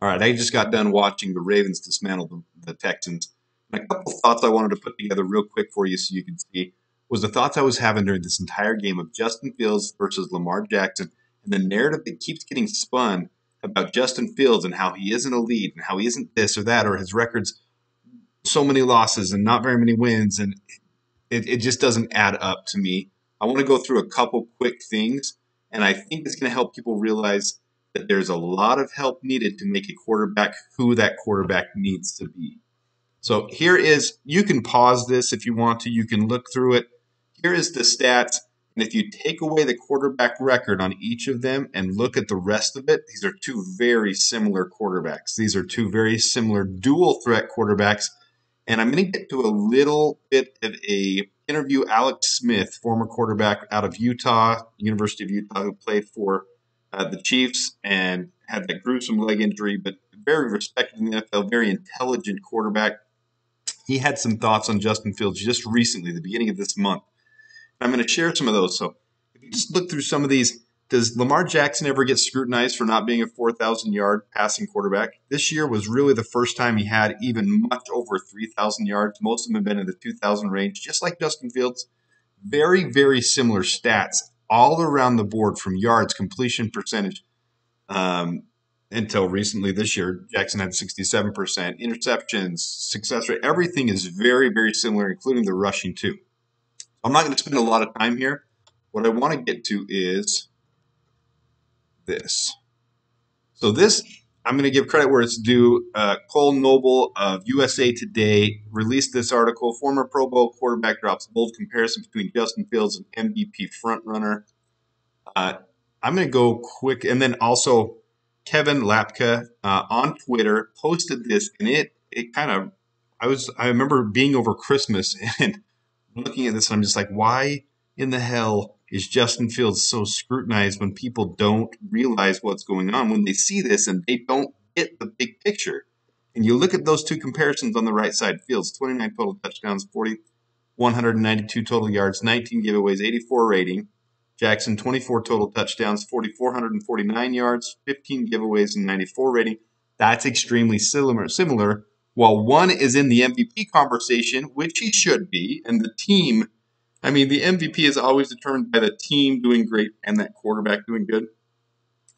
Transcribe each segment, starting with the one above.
All right, I just got done watching the Ravens dismantle the Texans. And a couple thoughts I wanted to put together real quick for you so you can see was the thoughts I was having during this entire game of Justin Fields versus Lamar Jackson and the narrative that keeps getting spun about Justin Fields and how he isn't elite and how he isn't this or that or his records so many losses and not very many wins. And it just doesn't add up to me. I want to go through a couple quick things, and I think it's going to help people realize that there's a lot of help needed to make a quarterback who that quarterback needs to be. So here is, you can pause this if you want to, you can look through it. Here is the stats, and if you take away the quarterback record on each of them and look at the rest of it, these are two very similar quarterbacks. These are two very similar dual threat quarterbacks. And I'm going to get to a little bit of a interview Alex Smith, former quarterback out of Utah, University of Utah, who played for the Chiefs and had that gruesome leg injury, but very respected in the NFL, very intelligent quarterback. He had some thoughts on Justin Fields just recently, the beginning of this month. I'm going to share some of those. So if you just look through some of these, does Lamar Jackson ever get scrutinized for not being a 4,000-yard passing quarterback? This year was really the first time he had even much over 3,000 yards. Most of them have been in the 2,000 range, just like Justin Fields. Very, very similar stats all around the board from yards, completion percentage. Until recently this year, Jackson had 67%. Interceptions, success rate, everything is very, very similar, including the rushing too. I'm not going to spend a lot of time here. What I want to get to is this. So this, I'm going to give credit where it's due. Cole Noble of USA Today released this article. Former Pro Bowl quarterback drops bold comparison between Justin Fields and MVP frontrunner. I'm going to go quick. And then also Kevin Lapka on Twitter posted this. And it kind of, I remember being over Christmas and looking at this. And I'm just like, why in the hell is Justin Fields so scrutinized when people don't realize what's going on, when they see this and they don't get the big picture? And you look at those two comparisons on the right side. Fields, 29 total touchdowns, 192 total yards, 19 giveaways, 84 rating. Jackson, 24 total touchdowns, 449 yards, 15 giveaways, and 94 rating. That's extremely similar. While one is in the MVP conversation, which he should be, and the team, I mean, the MVP is always determined by the team doing great and that quarterback doing good.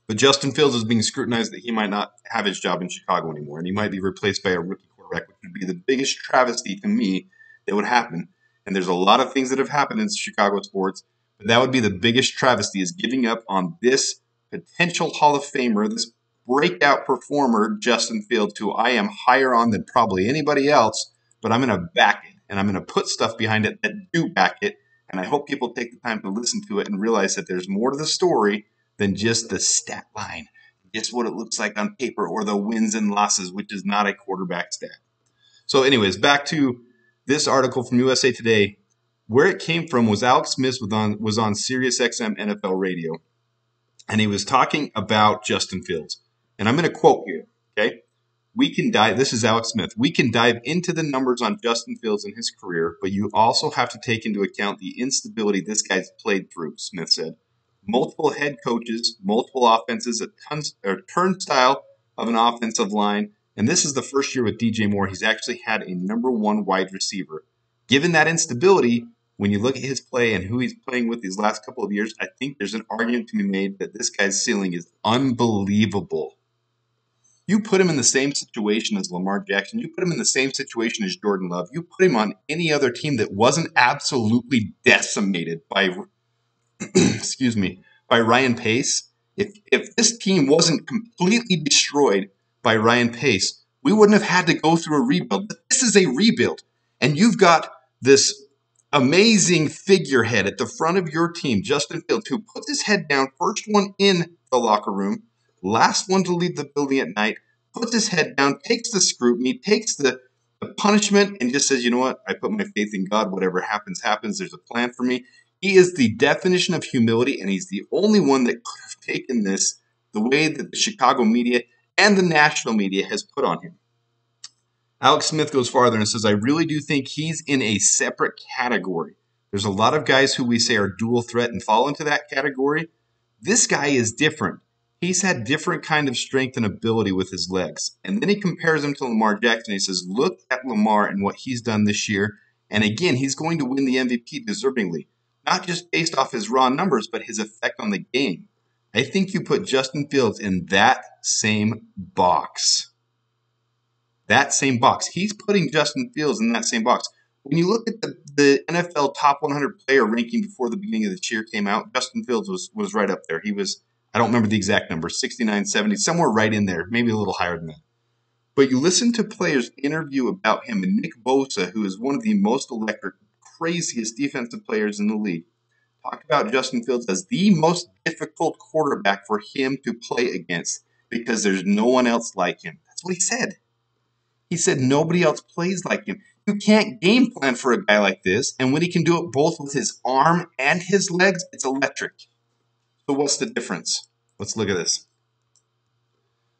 But Justin Fields is being scrutinized that he might not have his job in Chicago anymore, and he might be replaced by a rookie quarterback, which would be the biggest travesty to me that would happen. And there's a lot of things that have happened in Chicago sports, but that would be the biggest travesty, is giving up on this potential Hall of Famer, this breakout performer, Justin Fields, who I am higher on than probably anybody else, but I'm going to back it, and I'm going to put stuff behind it that do back it, and I hope people take the time to listen to it and realize that there's more to the story than just the stat line, just what it looks like on paper, or the wins and losses, which is not a quarterback stat. So anyways, back to this article from USA Today. Where it came from was Alex Smith was on Sirius XM NFL radio, and he was talking about Justin Fields. And I'm going to quote here, okay? This is Alex Smith. We can dive into the numbers on Justin Fields and his career, but you also have to take into account the instability this guy's played through, Smith said. Multiple head coaches, multiple offenses, a turnstile of an offensive line, and this is the first year with DJ Moore he's actually had a number one wide receiver. Given that instability, when you look at his play and who he's playing with these last couple of years, I think there's an argument to be made that this guy's ceiling is unbelievable. You put him in the same situation as Lamar Jackson. You put him in the same situation as Jordan Love. You put him on any other team that wasn't absolutely decimated by, by Ryan Pace. If this team wasn't completely destroyed by Ryan Pace, we wouldn't have had to go through a rebuild. But this is a rebuild, and you've got this amazing figurehead at the front of your team, Justin Fields, who puts his head down, first one in the locker room, last one to leave the building at night, puts his head down, takes the scrutiny, takes the punishment, and just says, you know what, I put my faith in God. Whatever happens, happens. There's a plan for me. He is the definition of humility, and he's the only one that could have taken this the way that the Chicago media and the national media has put on him. Alex Smith goes farther and says, I really do think he's in a separate category. There's a lot of guys who we say are dual threat and fall into that category. This guy is different. He's had different kind of strength and ability with his legs. And then he compares him to Lamar Jackson. He says, look at Lamar and what he's done this year. And again, he's going to win the MVP deservingly, not just based off his raw numbers, but his effect on the game. I think you put Justin Fields in that same box. That same box. He's putting Justin Fields in that same box. When you look at the NFL top 100 player ranking before the beginning of the year came out, Justin Fields was right up there. He was, I don't remember the exact number, 69, 70, somewhere right in there, maybe a little higher than that. But you listen to players interview about him, and Nick Bosa, who is one of the most electric, craziest defensive players in the league, talk about Justin Fields as the most difficult quarterback for him to play against because there's no one else like him. That's what he said. He said nobody else plays like him. You can't game plan for a guy like this, and when he can do it both with his arm and his legs, it's electric. So what's the difference? Let's look at this.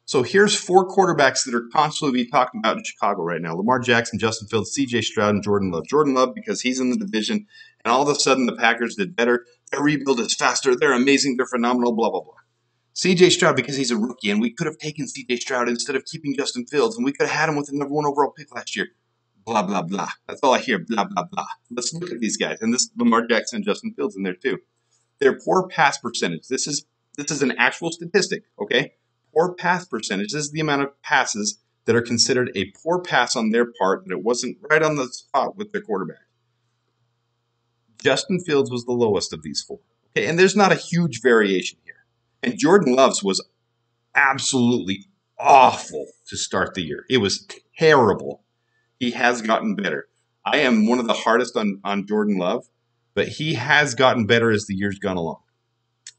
So here's 4 quarterbacks that are constantly being talked about in Chicago right now. Lamar Jackson, Justin Fields, C.J. Stroud, and Jordan Love. Jordan Love because he's in the division, and all of a sudden the Packers did better. Their rebuild is faster. They're amazing. They're phenomenal, blah, blah, blah. C.J. Stroud because he's a rookie, and we could have taken C.J. Stroud instead of keeping Justin Fields, and we could have had him with the number 1 overall pick last year. Blah, blah, blah. That's all I hear, blah, blah, blah. Let's look at these guys, and this Lamar Jackson and Justin Fields in there too. Their poor pass percentage. This is an actual statistic, okay? Poor pass percentage. This is the amount of passes that are considered a poor pass on their part, that it wasn't right on the spot with their quarterback. Justin Fields was the lowest of these 4. Okay, and there's not a huge variation here. And Jordan Love's was absolutely awful to start the year. It was terrible. He has gotten better. I am one of the hardest on Jordan Love, but he has gotten better as the year's gone along.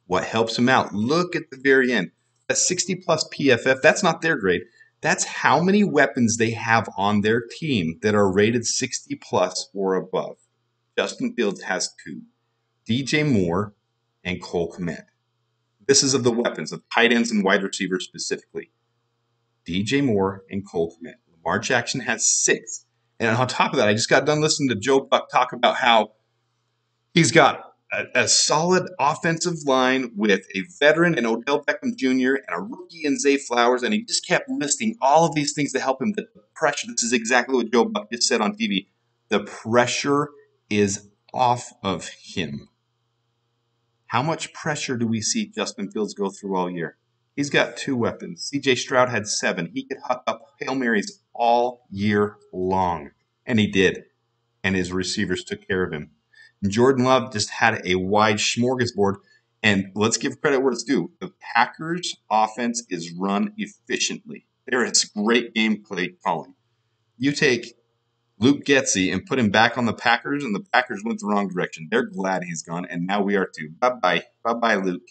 What helps him out? Look at the very end. A 60-plus PFF, that's not their grade. That's how many weapons they have on their team that are rated 60-plus or above. Justin Fields has 2. DJ Moore and Cole Kmet. This is of the weapons, of tight ends and wide receivers specifically. DJ Moore and Cole Kmet. Lamar Jackson has 6. And on top of that, I just got done listening to Joe Buck talk about how he's got a solid offensive line with a veteran in Odell Beckham Jr. and a rookie in Zay Flowers, and he just kept listing all of these things to help him. The pressure, this is exactly what Joe Buck just said on TV. The pressure is off of him. How much pressure do we see Justin Fields go through all year? He's got 2 weapons. C.J. Stroud had 7. He could huck up Hail Marys all year long, and he did, and his receivers took care of him. Jordan Love just had a wide smorgasbord, and let's give credit where it's due. The Packers' offense is run efficiently. There is great gameplay calling. You take Luke Getsy and put him back on the Packers, and the Packers went the wrong direction. They're glad he's gone, and now we are too. Bye-bye. Bye-bye, Luke.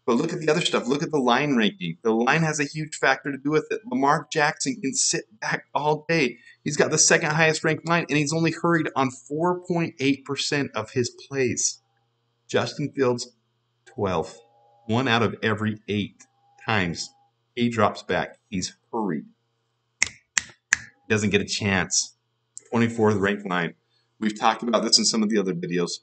But look at the other stuff. Look at the line ranking. The line has a huge factor to do with it. Lamar Jackson can sit back all day. He's got the 2nd highest ranked line, and he's only hurried on 4.8% of his plays. Justin Fields, 12th. 1 out of every 8 times he drops back. He's hurried. Doesn't get a chance. 24th ranked line. We've talked about this in some of the other videos.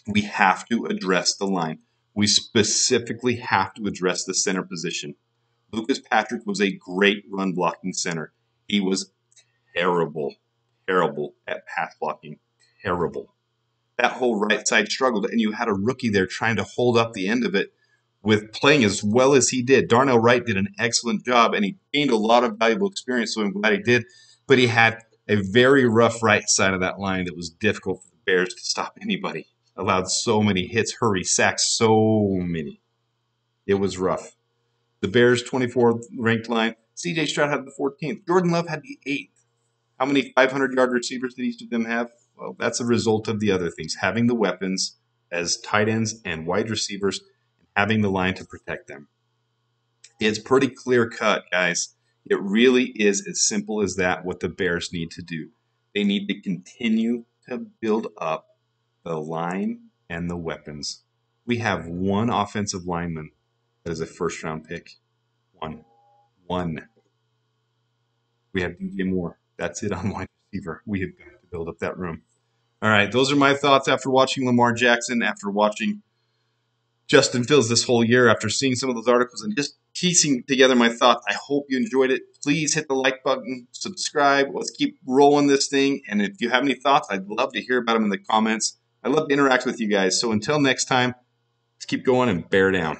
We have to address the line. We specifically have to address the center position. Lucas Patrick was a great run blocking center. He was terrible at pass blocking. Terrible. That whole right side struggled, and you had a rookie there trying to hold up the end of it with playing as well as he did. Darnell Wright did an excellent job, and he gained a lot of valuable experience, so I'm glad he did. But he had a very rough right side of that line that was difficult for the Bears to stop anybody. Allowed so many hits, hurry, sacks, so many. It was rough. The Bears' 24th ranked line. C.J. Stroud had the 14th. Jordan Love had the 8th. How many 500-yard receivers did each of them have? Well, that's a result of the other things. Having the weapons as tight ends and wide receivers, and having the line to protect them. It's pretty clear cut, guys. It really is as simple as that, what the Bears need to do. They need to continue to build up the line and the weapons. We have 1 offensive lineman that is a first-round pick. One. We have DJ Moore. That's it on wide receiver. We have got to build up that room. All right, those are my thoughts after watching Lamar Jackson, after watching Justin Fields this whole year, after seeing some of those articles, and just piecing together my thoughts. I hope you enjoyed it. Please hit the like button, subscribe. Let's keep rolling this thing. And if you have any thoughts, I'd love to hear about them in the comments. I love to interact with you guys. So until next time, let's keep going and bear down.